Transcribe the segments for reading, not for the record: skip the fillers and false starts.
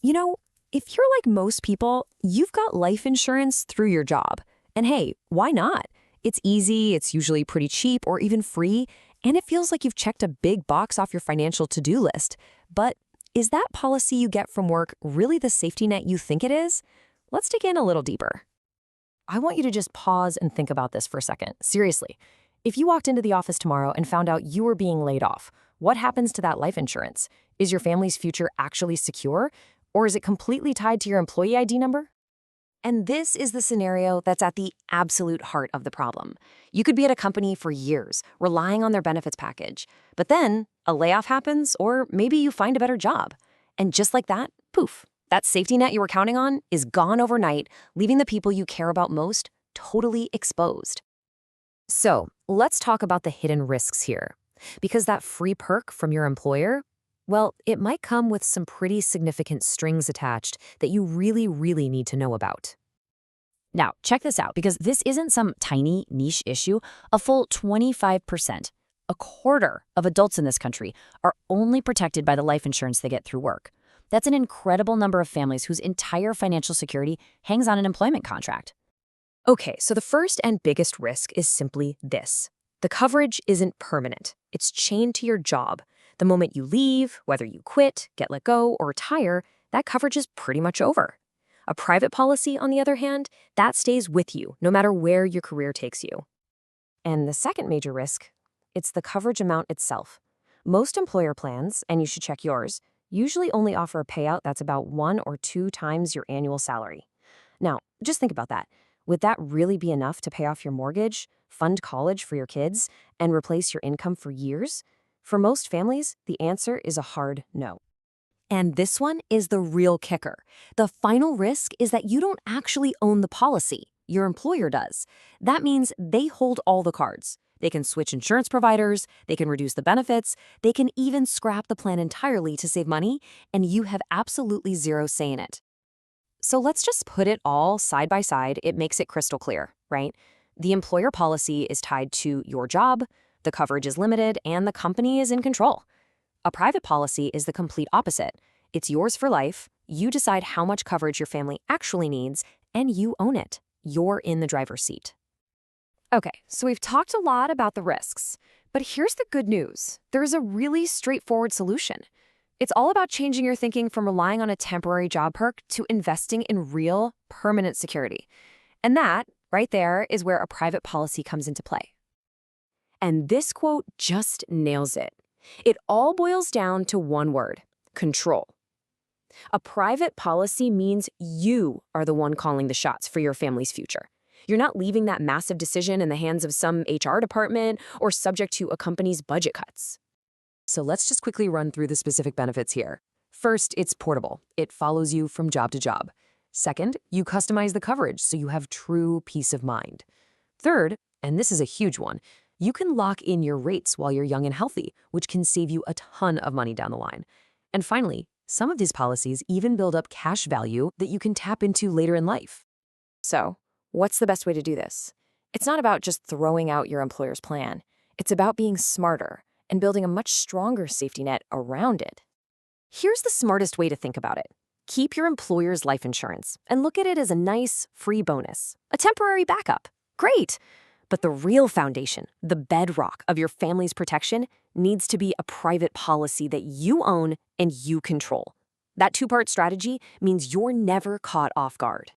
You know, if you're like most people, you've got life insurance through your job. And hey, why not? It's easy, it's usually pretty cheap or even free, and it feels like you've checked a big box off your financial to-do list. But is that policy you get from work really the safety net you think it is? Let's dig in a little deeper. I want you to just pause and think about this for a second. Seriously, if you walked into the office tomorrow and found out you were being laid off, what happens to that life insurance? Is your family's future actually secure? Or is it completely tied to your employee ID number? And this is the scenario that's at the absolute heart of the problem. You could be at a company for years, relying on their benefits package. But then a layoff happens, or maybe you find a better job. And just like that, poof, that safety net you were counting on is gone overnight, leaving the people you care about most totally exposed. So let's talk about the hidden risks here. Because that free perk from your employer, well, it might come with some pretty significant strings attached that you really need to know about. Now, check this out, because this isn't some tiny niche issue. A full 25%, a quarter of adults in this country, are only protected by the life insurance they get through work. That's an incredible number of families whose entire financial security hangs on an employment contract. Okay, so the first and biggest risk is simply this. The coverage isn't permanent. It's chained to your job. The moment you leave, whether you quit, get let go, or retire, that coverage is pretty much over. A private policy, on the other hand, that stays with you no matter where your career takes you. And the second major risk, it's the coverage amount itself. Most employer plans, and you should check yours, usually only offer a payout that's about 1 or 2 times your annual salary. Now, just think about that. Would that really be enough to pay off your mortgage, fund college for your kids, and replace your income for years? For most families, the answer is a hard no. And this one is the real kicker. The final risk is that you don't actually own the policy. Your employer does. That means they hold all the cards. They can switch insurance providers, they can reduce the benefits, they can even scrap the plan entirely to save money, and you have absolutely zero say in it. So let's just put it all side by side. It makes it crystal clear, right? The employer policy is tied to your job, the coverage is limited, and the company is in control. A private policy is the complete opposite. It's yours for life, you decide how much coverage your family actually needs, and you own it. You're in the driver's seat. Okay, so we've talked a lot about the risks, but here's the good news. There's a really straightforward solution. It's all about changing your thinking from relying on a temporary job perk to investing in real, permanent security. And that, right there, is where a private policy comes into play. And this quote just nails it. It all boils down to one word: control. A private policy means you are the one calling the shots for your family's future. You're not leaving that massive decision in the hands of some HR department or subject to a company's budget cuts. So let's just quickly run through the specific benefits here. First, it's portable. It follows you from job to job. Second, you customize the coverage so you have true peace of mind. Third, and this is a huge one, you can lock in your rates while you're young and healthy, which can save you a ton of money down the line. And finally, some of these policies even build up cash value that you can tap into later in life. So, what's the best way to do this? It's not about just throwing out your employer's plan. It's about being smarter and building a much stronger safety net around it. Here's the smartest way to think about it. Keep your employer's life insurance and look at it as a nice, free bonus, a temporary backup. Great! But the real foundation, the bedrock of your family's protection, needs to be a private policy that you own and you control. That 2-part strategy means you're never caught off guard.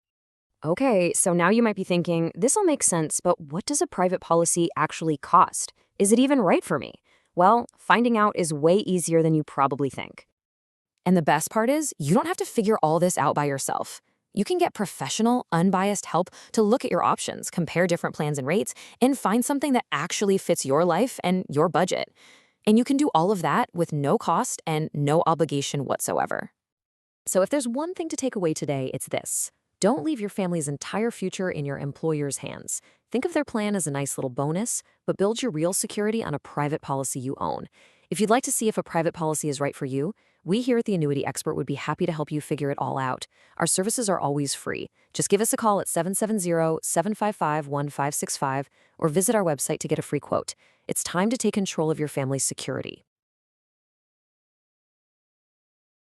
Okay, so now you might be thinking, this'll make sense, but what does a private policy actually cost? Is it even right for me? Well, finding out is way easier than you probably think. And the best part is, you don't have to figure all this out by yourself. You can get professional, unbiased help to look at your options, compare different plans and rates, and find something that actually fits your life and your budget. And you can do all of that with no cost and no obligation whatsoever. So if there's one thing to take away today, it's this. Don't leave your family's entire future in your employer's hands. Think of their plan as a nice little bonus, but build your real security on a private policy you own. If you'd like to see if a private policy is right for you, we here at The Annuity Expert would be happy to help you figure it all out. Our services are always free. Just give us a call at 770-755-1565 or visit our website to get a free quote. It's time to take control of your family's security.